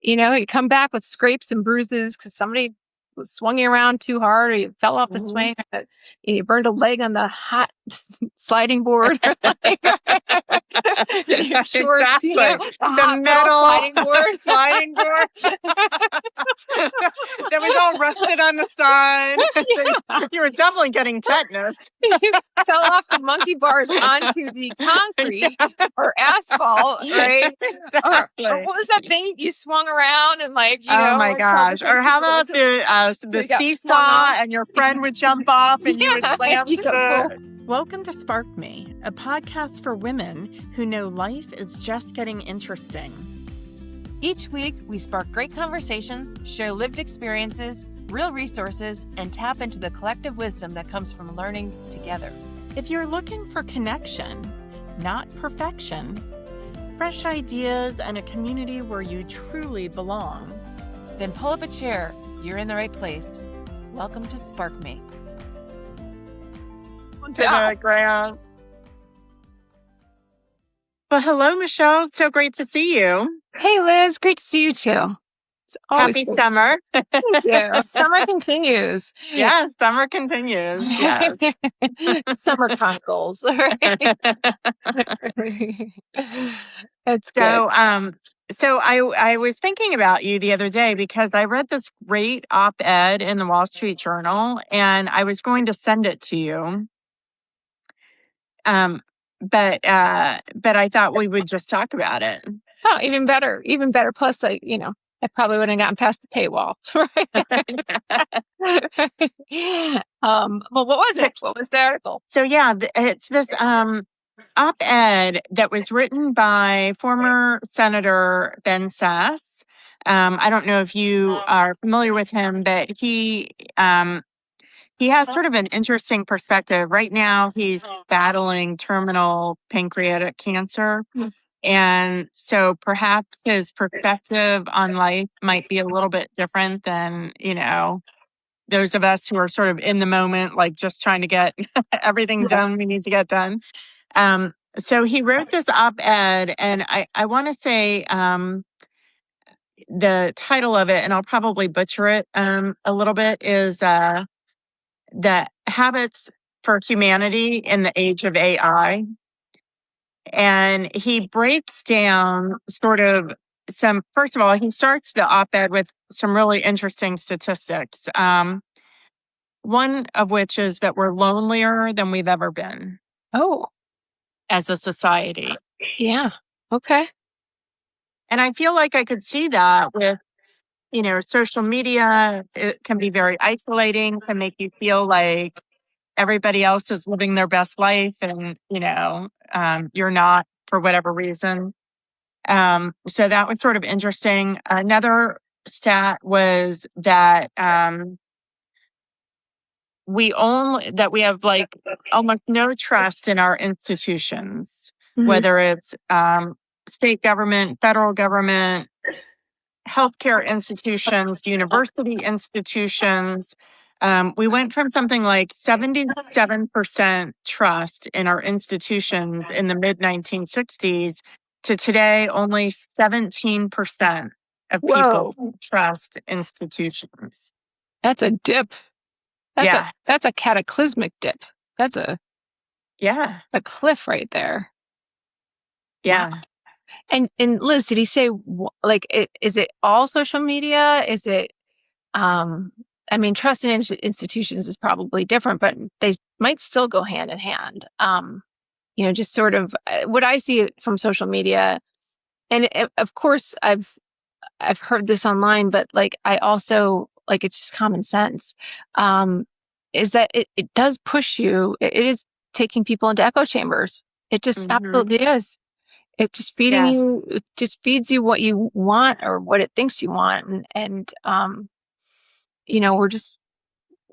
You come back with scrapes and bruises because somebody swung you around too hard, or you fell off the swing, or you burned a leg on the hot sliding board, or your shorts, Exactly. the The hot metal sliding board that was all rusted on the side. So you were definitely getting tetanus. You fell off the monkey bars onto the concrete or asphalt, right? Exactly. Or what was that thing you swung around and oh my gosh! Or how about the seesaw and your friend would jump off and you would slam to the... Welcome to Spark Me, a podcast for women who know life is just getting interesting. Each week, we spark great conversations, share lived experiences, real resources, and tap into the collective wisdom that comes from learning together. If you're looking for connection, not perfection, fresh ideas, and a community where you truly belong, then pull up a chair. You're in the right place. Welcome to Spark Me. To the ground. Well, hello, Michelle. So great to see you. Hey, Liz. Great to see you too. It's always Happy summer. Thank you. Summer continues. Yes, summer continues. Yes. Summer chronicles. Right? That's good. So I was thinking about you the other day because I read this great op-ed in the Wall Street Journal, and I was going to send it to you. But I thought we would just talk about it. Oh, even better. Plus, I probably wouldn't have gotten past the paywall. Right? Well, what was it? What was the article? So yeah, it's this op-ed that was written by former Senator Ben Sasse. I don't know if you are familiar with him, but he has sort of an interesting perspective. Right now, he's battling terminal pancreatic cancer. And so perhaps his perspective on life might be a little bit different than, those of us who are sort of in the moment, like just trying to get everything done we need to get done. So he wrote this op-ed, and I want to say the title of it, and I'll probably butcher it a little bit, is The Habits for Humanity in the Age of AI. And he breaks down sort of first of all, he starts the op-ed with some really interesting statistics. One of which is that we're lonelier than we've ever been. Oh. As a society. Yeah. Okay. And I feel like I could see that with, social media. It can be very isolating, can make you feel like everybody else is living their best life and, you're not for whatever reason. So that was sort of interesting. Another stat was that we have like almost no trust in our institutions, whether it's state government, federal government, healthcare institutions, university institutions. We went from something like 77% trust in our institutions in the mid-1960s to today only 17% of people trust institutions. That's a dip. That's a cataclysmic dip. That's a cliff right there. Yeah. Wow. And Liz, did he say is it all social media? Is it trust in institutions is probably different, but they might still go hand in hand. Just sort of what I see from social media, and of course I've heard this online, but I also it's just common sense. Is that it does push you. It is taking people into echo chambers. It just absolutely is. It just it just feeds you what you want or what it thinks you want. And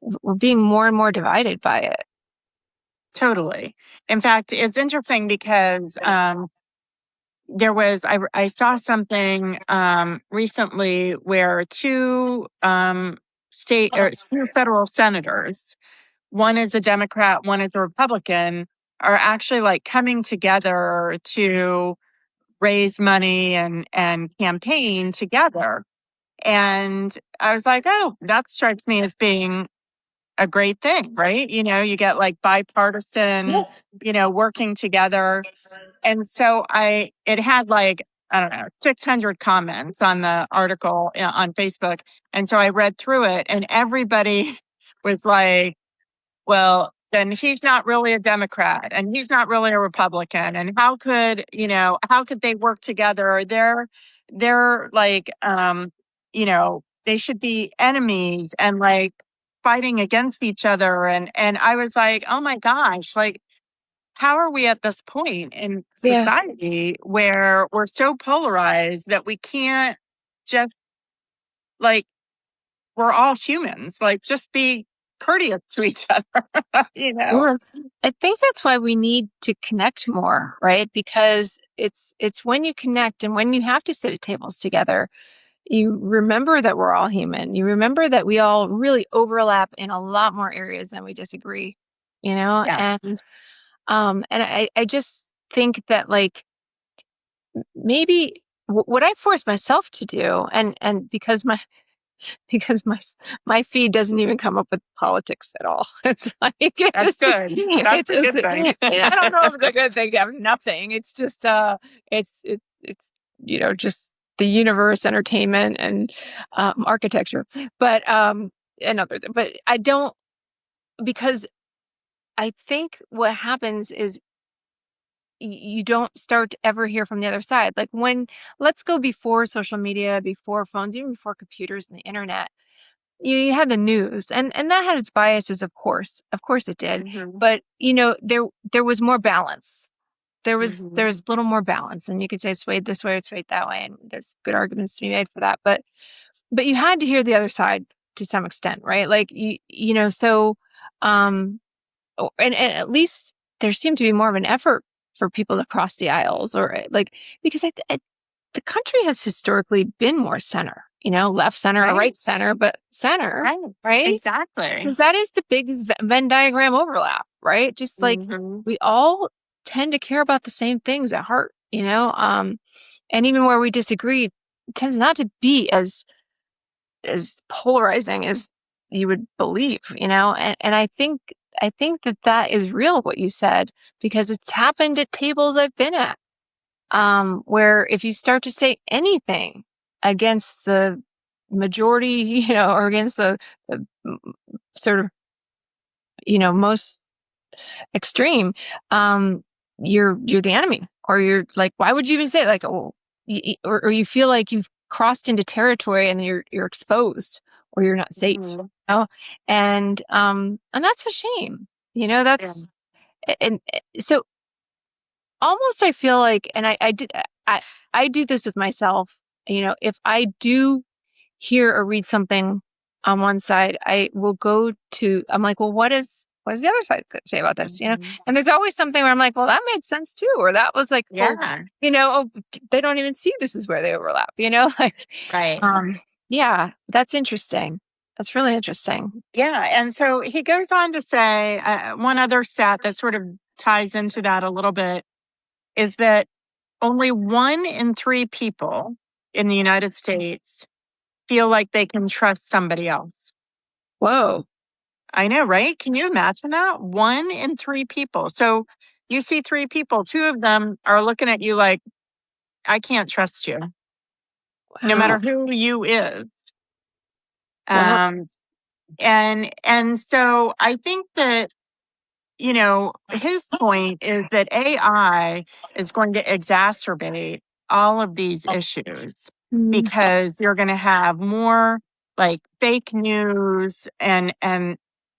we're being more and more divided by it. Totally. In fact, it's interesting because I saw something recently where two federal senators, one is a Democrat, one is a Republican, are actually coming together to raise money and campaign together. And I was like, oh, that strikes me as being a great thing, right? You get like bipartisan, working together. And so it had like, I don't know, 600 comments on the article on Facebook. And so I read through it and everybody was like, well, then he's not really a Democrat and he's not really a Republican. And how could they work together? They're like, they should be enemies and like fighting against each other. And I was like, oh my gosh, like, how are we at this point in Yeah. society where we're so polarized that we can't just like, we're all humans, like just be courteous to each other, Well, I think that's why we need to connect more, right? Because it's when you connect and when you have to sit at tables together, you remember that we're all human. You remember that we all really overlap in a lot more areas than we disagree, Yeah. and I just think that like maybe what I force myself to do, and because my feed doesn't even come up with politics at all. It's like That's good. That's it's a just good thing. I don't know if it's a good thing to have nothing. It's just it's just the universe, entertainment, and architecture. But but I don't, because I think what happens is you don't start to ever hear from the other side. Like let's go before social media, before phones, even before computers and the internet. You had the news, and that had its biases, of course it did. Mhm. But there was more balance. There's Mhm. a little more balance, and you could say it's swayed this way, it's swayed that way, and there's good arguments to be made for that. But you had to hear the other side to some extent, right? Like so um and at least there seemed to be more of an effort for people to cross the aisles, or like, because the country has historically been more center, left center or Right. right center, but center, Right. right? Exactly. Because that is the biggest Venn diagram overlap, right? Just like Mhm. we all tend to care about the same things at heart, and even where we disagree, it tends not to be as polarizing as you would believe, and I think that is real, what you said, because it's happened at tables I've been at, where if you start to say anything against the majority, or against the sort of, most extreme, you're the enemy, or you're like, why would you even say it? Like, oh, or you feel like you've crossed into territory and you're exposed, or you're not safe, Mhm. and that's a shame, Yeah. and so almost I feel like, and I do this with myself, if I do hear or read something on one side, I'm like, well, what does the other side say about this? Mhm. And there's always something where I'm like, well, that made sense too, or that was like, well, Yeah. oh, they don't even see this is where they overlap, like, Right. yeah, that's interesting. That's really interesting. Yeah. And so he goes on to say one other stat that sort of ties into that a little bit is that only 1 in 3 people in the United States feel like they can trust somebody else. Whoa. I know, right? Can you imagine that? 1 in 3 people. So you see 3 people, 2 of them are looking at you like, I can't trust you, no Wow. matter who you is. Wow. Um, and so I think that, his point is that AI is going to exacerbate all of these issues Mm. because you're going to have more like fake news and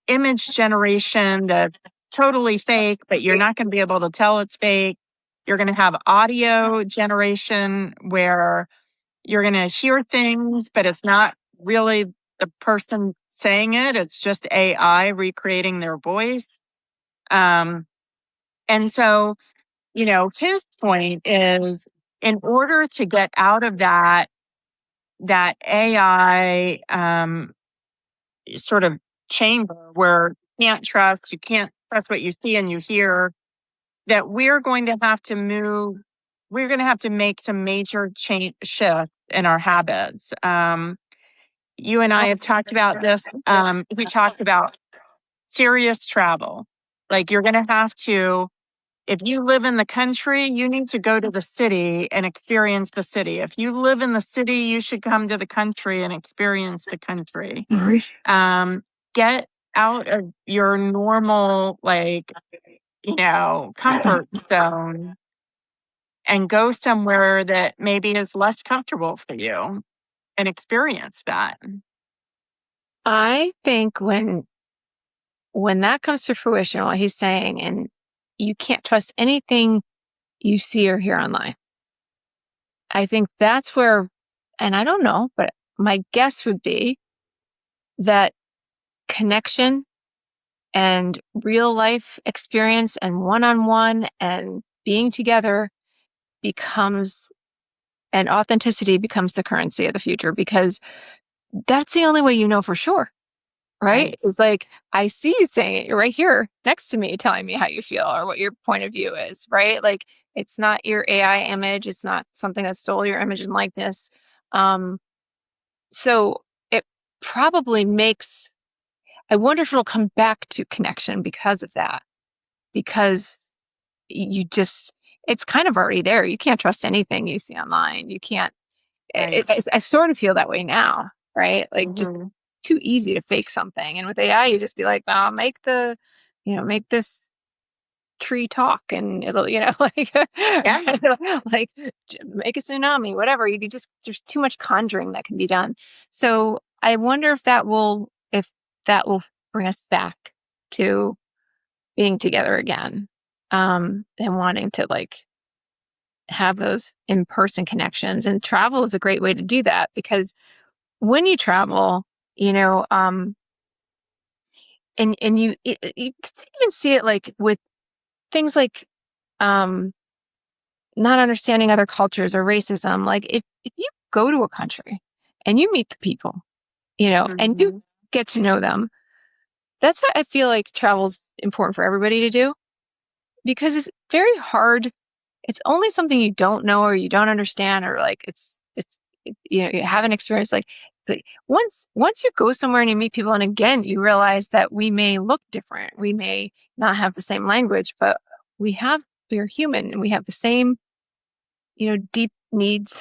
image generation that's totally fake, but you're not going to be able to tell it's fake. You're going to have audio generation where you're going to hear things, but it's not really the person saying it. It's just AI recreating their voice. Um, and so, his point is in order to get out of that AI sort of chamber where you can't trust what you see and you hear, that we're going to have to move we're going to have to make some major change shifts in our habits. You and I have talked about this. We talked about serious travel. Like you're going to have to, if you live in the country, you need to go to the city and experience the city. If you live in the city, you should come to the country and experience the country. Get out of your normal, like, comfort zone and go somewhere that maybe is less comfortable for you and experience that. I think when that comes to fruition, what he's saying, and you can't trust anything you see or hear online. I think that's where, and I don't know, but my guess would be that connection and real life experience and one-on-one and being together becomes, and authenticity becomes the currency of the future, because that's the only way you know for sure. Right? It's like, I see you saying it. You're right here next to me telling me how you feel or what your point of view is, right? Like, it's not your AI image. It's not something that stole your image and likeness. So it probably makes, I wonder if it'll come back to connection because of that. Because you just, it's kind of already there. You can't trust anything you see online. You can't, I sort of feel that way now, right? Like, just too easy to fake something. And with AI, you just be like, make this tree talk and it'll, like, like make a tsunami, whatever. You could just, there's too much conjuring that can be done. So I wonder if that will bring us back to being together again. And wanting to like have those in-person connections, and travel is a great way to do that, because when you travel, and you can even see it like with things like not understanding other cultures or racism. Like if you go to a country and you meet the people, and you get to know them, that's why I feel like travel's important for everybody to do, because it's very hard. It's only something you don't know or you don't understand, or like you haven't experienced, like once you go somewhere and you meet people, and again you realize that we may look different, we may not have the same language, but we're human and we have the same deep needs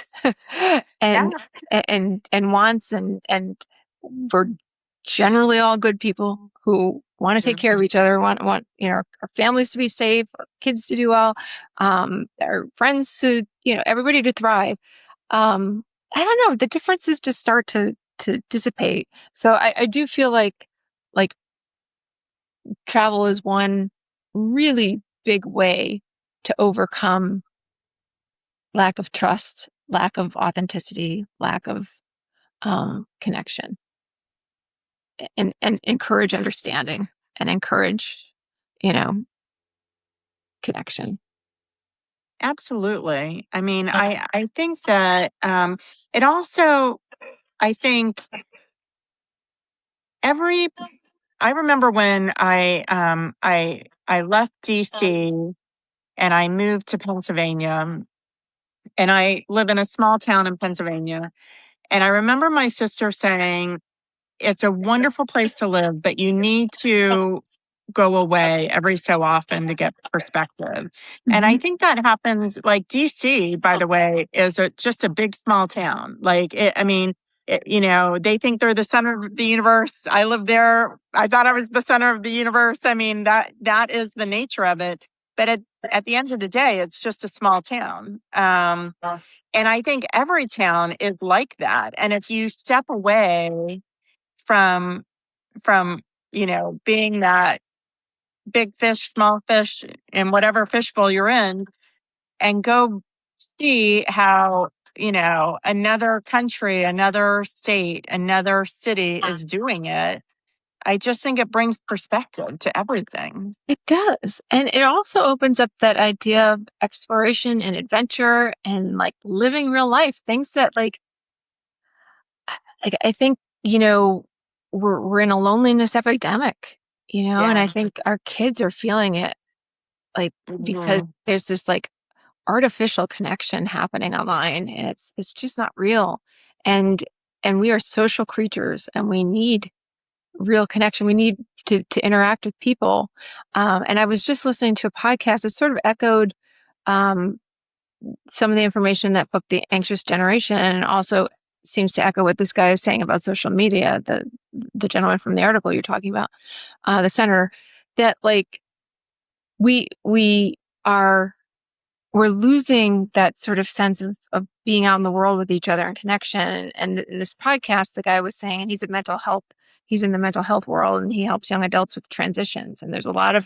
and wants, and we're generally all good people who want to take care of each other, want our families to be safe, our kids to do well, our friends to everybody to thrive. I don't know, the differences just start to dissipate. So I do feel like travel is one really big way to overcome lack of trust, lack of authenticity, lack of connection, and encourage understanding and encourage, connection. Absolutely. I mean, I think that it also, I think I remember when I left DC and I moved to Pennsylvania, and I live in a small town in Pennsylvania. And I remember my sister saying, it's a wonderful place to live, but you need to go away every so often to get perspective. And I think that happens, like DC, by the way, is just a big, small town. Like, they think they're the center of the universe. I lived there. I thought I was the center of the universe. I mean, that is the nature of it. But at the end of the day, it's just a small town. And I think every town is like that. And if you step away from being that big fish, small fish in whatever fishbowl you're in, and go see how another country, another state, another city is doing it, I just think it brings perspective to everything. It does. And it also opens up that idea of exploration and adventure and like living real life, things that like I think, we're in a loneliness epidemic, and I think our kids are feeling it, like, because there's this like artificial connection happening online, and it's just not real. And we are social creatures, and we need real connection. We need to interact with people. And I was just listening to a podcast that sort of echoed um, some of the information that Book The Anxious Generation, and also seems to echo what this guy is saying about social media, the gentleman from the article you're talking about, the senator, that like we are we're losing that sort of sense of being out in the world with each other and connection. And in this podcast, the guy was saying, and he's in the mental health world, and he helps young adults with transitions. And there's a lot of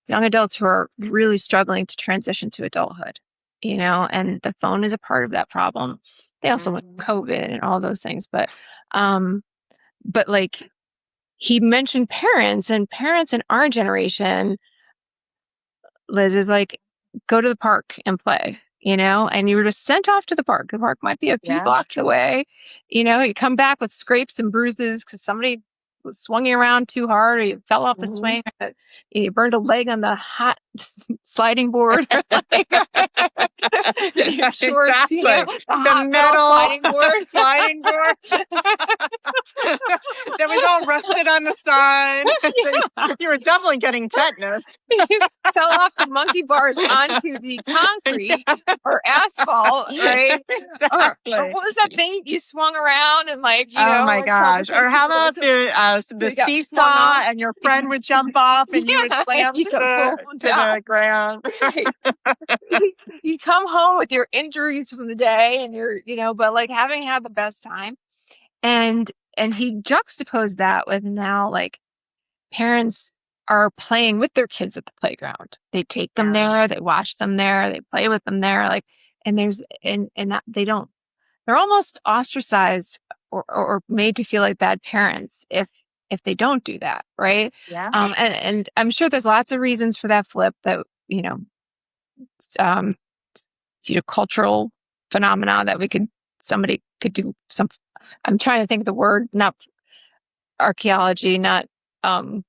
young adults who are really struggling to transition to adulthood, and the phone is a part of that problem. They also went COVID and all those things, but like he mentioned parents in our generation, Liz, is like, go to the park and play, and you were just sent off to the park. The park might be a few blocks away. You come back with scrapes and bruises because somebody was swinging around too hard, or you fell off the swing, or you burned a leg on the hot sliding board. Your shorts, Exactly. the hot metal sliding board. sliding board that was all rusted on the side. So you were definitely getting tetanus. You fell off the monkey bars onto the concrete or asphalt, right? Exactly. Or what was that thing you swung around and oh my gosh! Or how about the seesaw, and your friend would jump off and you would slam to the ground. You come home with your injuries from the day, and but like having had the best time, and he juxtaposed that with now like parents are playing with their kids at the playground. They take them there, they watch them there, they play with them there, like, and there's and that they're almost ostracized or made to feel like bad parents if they don't do that, right? Yeah. And I'm sure there's lots of reasons for that flip that um cultural phenomena that somebody could do some. I'm trying to think of the word, not archaeology, not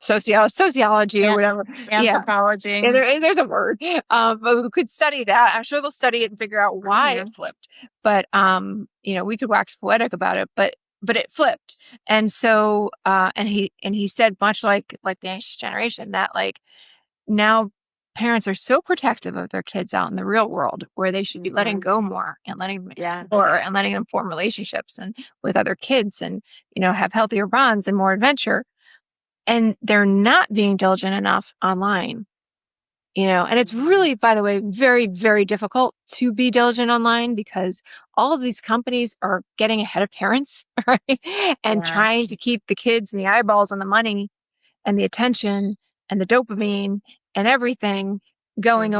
sociology or whatever. Anthropology. Yeah, there's a word. But we could study that. I'm sure they'll study it and figure out why it flipped. But we could wax poetic about it, but it flipped. And so and he said, much like the anxious generation, that like now parents are so protective of their kids out in the real world, where they should be letting go more and letting them explore and letting them form relationships and with other kids, and have healthier bonds and more adventure. And they're not being diligent enough online, and it's really, by the way, very, very difficult to be diligent online because all of these companies are getting ahead of parents, right? And trying to keep the kids and the eyeballs on the money and the attention and the dopamine and everything going.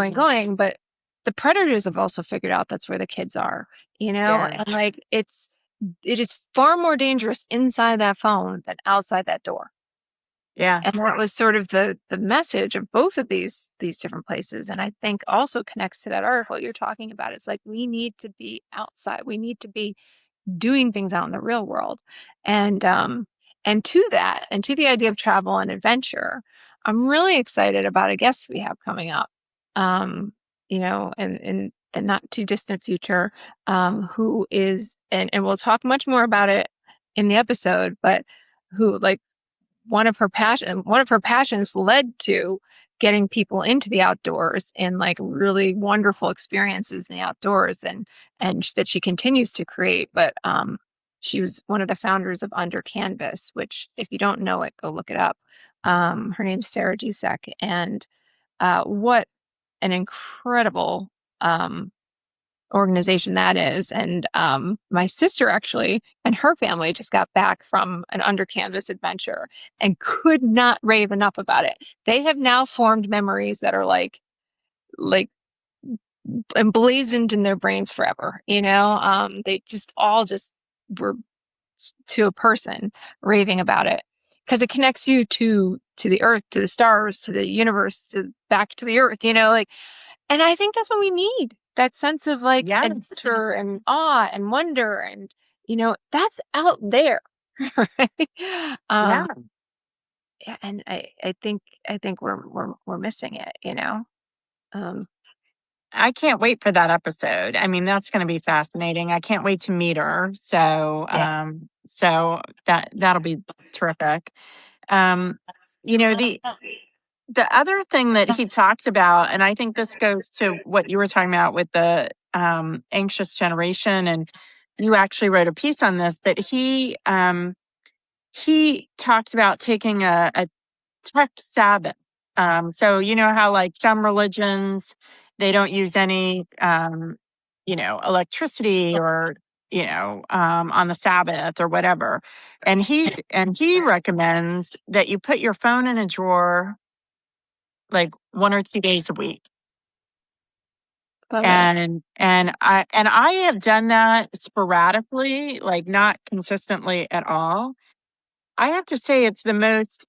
But the predators have also figured out that's where the kids are, and like it is far more dangerous inside that phone than outside that door. Yeah. And that was sort of the message of both of these different places. And I think also connects to that article you're talking about. It's like, we need to be outside. We need to be doing things out in the real world. And to that, and to the idea of travel and adventure, I'm really excited about a guest we have coming up, in the not too distant future, who is, and we'll talk much more about it in the episode, but who, like, one of her passions led to getting people into the outdoors and like really wonderful experiences in the outdoors, and that she continues to create. But she was one of the founders of Under Canvas, which, if you don't know it, go look it up. Her name's Sarah Jusek, and what an incredible organization that is. And my sister actually and her family just got back from an Under Canvas adventure and could not rave enough about it. They have now formed memories that are like emblazoned in their brains forever. They just all just were, to a person, raving about it because it connects you to the earth, to the stars, to the universe, to back to the earth, like. And I think that's what we need. That sense of like adventure and awe and wonder, and that's out there. Right? And I think we're missing it. I can't wait for that episode. I mean, that's going to be fascinating. I can't wait to meet her. So, Yeah. so that'll be terrific. Um, the other thing that he talks about, and I think this goes to what you were talking about with the anxious generation, and you actually wrote a piece on this, but he talks about taking a tech sabbath. So you know how like some religions, they don't use any electricity or on the Sabbath or whatever. And he recommends that you put your phone in a drawer like 1 or 2 days a week. Love it. And I have done that sporadically, like not consistently at all. I have to say it's the most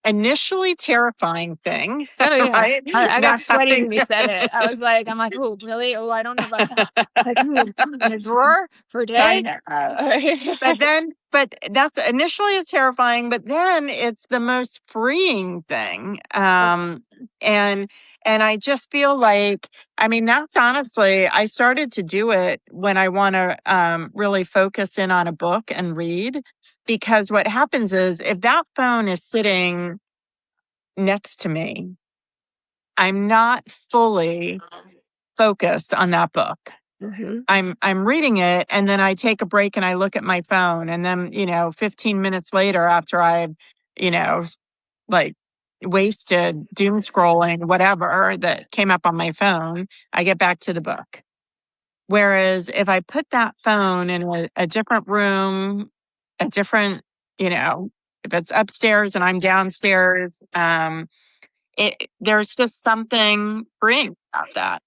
initially terrifying thing, Oh yeah. right? I got Not sweaty having when you said it. I'm like, oh, really? Oh, I don't know about that. Like, ooh, in a drawer for a I day? know. But that's initially it's terrifying, but then it's the most freeing thing. And I just feel like, I mean, that's honestly, I started to do it when I want to really focus in on a book and read, because what happens is if that phone is sitting next to me, I'm not fully focused on that book. hmm I'm reading it, and then I take a break and I look at my phone, and then 15 minutes later, after I've you know like wasted doom scrolling whatever that came up on my phone, I get back to the book. Whereas if I put that phone in a different room, a different, if it's upstairs and I'm downstairs, there's just something freeing about that.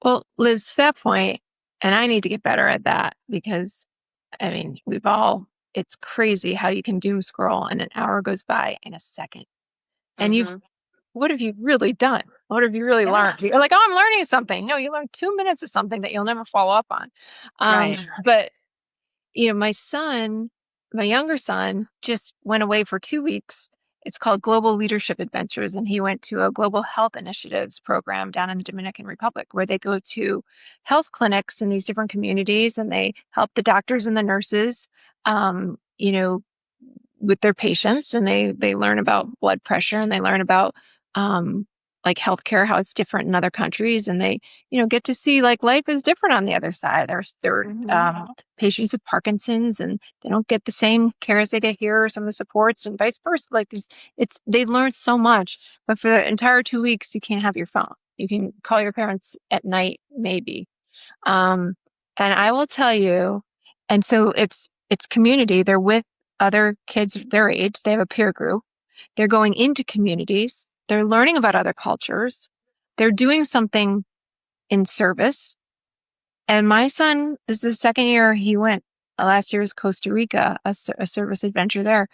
Well, Liz, to that point, and I need to get better at that because, I mean, it's crazy how you can doom scroll and an hour goes by in a second. And Mm-hmm. what have you really done? What have you really learned? You're like, oh, I'm learning something. No, you learned 2 minutes of something that you'll never follow up on. Right. But my younger son just went away for 2 weeks. It's called Global Leadership Adventures. And he went to a global health initiatives program down in the Dominican Republic where they go to health clinics in these different communities and they help the doctors and the nurses, um, you know, with their patients, and they learn about blood pressure and they learn about like healthcare, how it's different in other countries, and they get to see like life is different on the other side. There are patients with Parkinson's and they don't get the same care as they get here, or some of the supports, and vice versa. Like they learned so much, but for the entire 2 weeks you can't have your phone. You can call your parents at night maybe. um, and I will tell you, and so it's community. They're with other kids their age. They have a peer group. They're going into communities. They're learning about other cultures. They're doing something in service. And my son, this is the second year he went. Last year was Costa Rica, a service adventure there.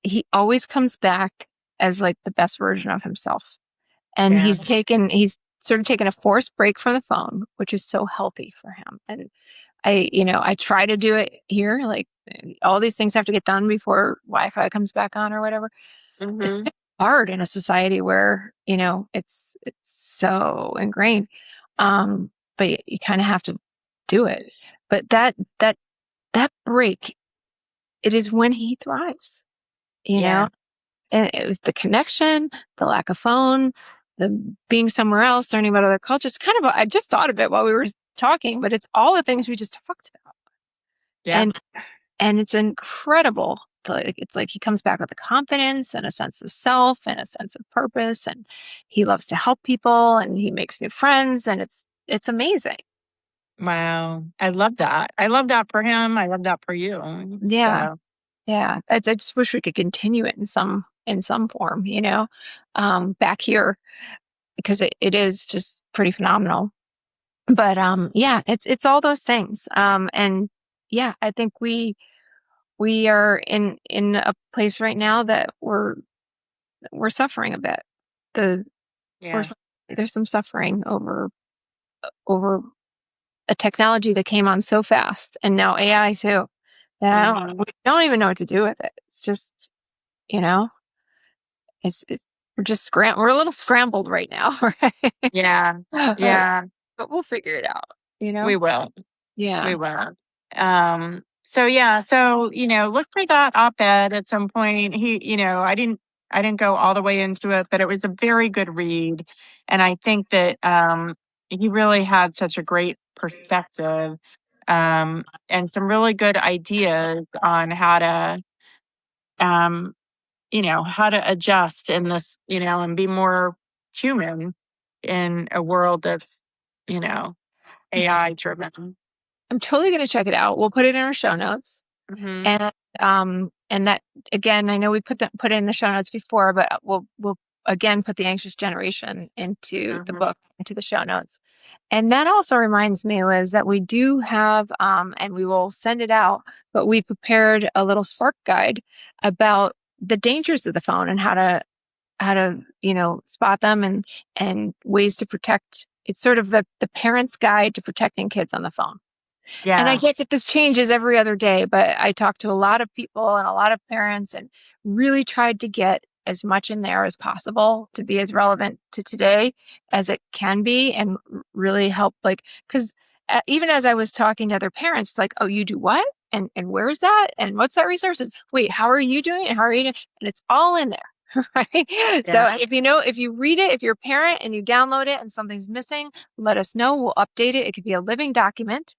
He always comes back as like the best version of himself. And Yeah. he's sort of taken a forced break from the phone, which is so healthy for him. And I try to do it here. Like all these things have to get done before Wi-Fi comes back on or whatever. It's Mm-hmm. hard in a society where, it's so ingrained. But you kind of have to do it. But that break, it is when he thrives, you Yeah. know? And it was the connection, the lack of phone, the being somewhere else, learning about other cultures. Kind of, I just thought of it while we were talking, but it's all the things we just talked about. Yeah. And it's incredible. Like, it's like he comes back with a confidence and a sense of self and a sense of purpose, and he loves to help people and he makes new friends, and it's amazing. Wow. I love that. I love that for him. I love that for you. Yeah. So, Yeah. I just wish we could continue it in some form, back here, because it is just pretty phenomenal. But yeah, it's all those things. And yeah, I think we are in a place right now that we're suffering a bit. The we're, yeah. there's some suffering over a technology that came on so fast, and now AI too. That Mhm. we don't even know what to do with it. It's just, you know, it's we're a little scrambled right now, right? Yeah. Yeah. But we'll figure it out, We will. Yeah. We will. So yeah, so look for that op-ed at some point. I didn't go all the way into it, but it was a very good read. And I think that he really had such a great perspective and some really good ideas on how to how to adjust in this, and be more human in a world that's, AI driven. I'm totally going to check it out. We'll put it in our show notes. Mm-hmm. And that, again, I know we put it in the show notes before, but we'll again put the anxious generation into the book, into the show notes. And that also reminds me, Liz, that we do have, and we will send it out, but we prepared a little Spark guide about the dangers of the phone and how to spot them and ways to protect. It's sort of the parent's guide to protecting kids on the phone. Yeah. And I get that this changes every other day, but I talked to a lot of people and a lot of parents and really tried to get as much in there as possible to be as relevant to today as it can be and really help, because even as I was talking to other parents, it's like, oh, you do what? And where is that? And what's that resource? And wait, how are you doing? And how are you doing? And it's all in there. Right. Yeah. So if you read it, if you're a parent and you download it and something's missing, let us know. We'll update it. It could be a living document.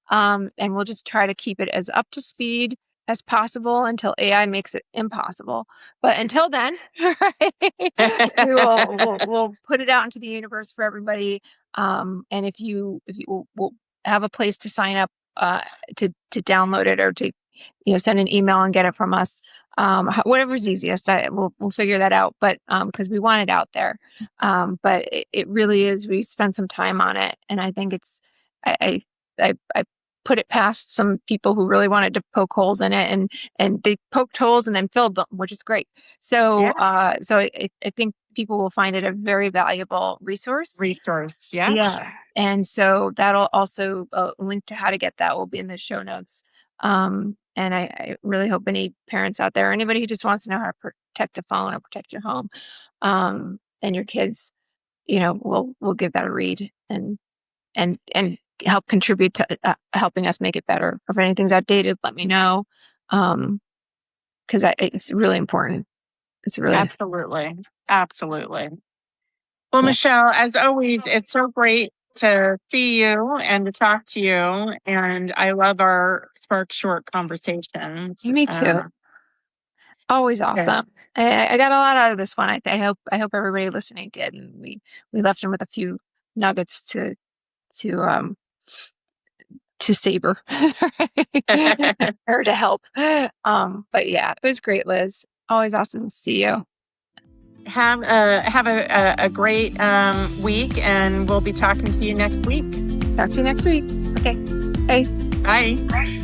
And we'll just try to keep it as up to speed as possible until AI makes it impossible. But until then, right, we'll put it out into the universe for everybody. And if you we'll have a place to sign up to download it or to send an email and get it from us. Whatever's easiest, we'll figure that out. But because we want it out there, but it really is. We spent some time on it, and I think it's I put it past some people who really wanted to poke holes in it, and they poked holes and then filled them, which is great. So so I think people will find it a very valuable resource. Yeah. And so that'll also link to how to get that will be in the show notes. And I really hope any parents out there, anybody who just wants to know how to protect a phone or protect your home and your kids, we'll give that a read and help contribute to helping us make it better. If anything's outdated, let me know. Because it's really important. It's really Absolutely. Well, Michelle, as always, it's so great to see you and to talk to you. And I love our Spark Short conversations. Me too. Always awesome. I got a lot out of this one. I hope everybody listening did, and we left them with a few nuggets to savor or to help. But yeah, it was great, Liz. Always awesome to see you. Have a great week, and we'll be talking to you next week. Talk to you next week. Okay. Bye. Bye.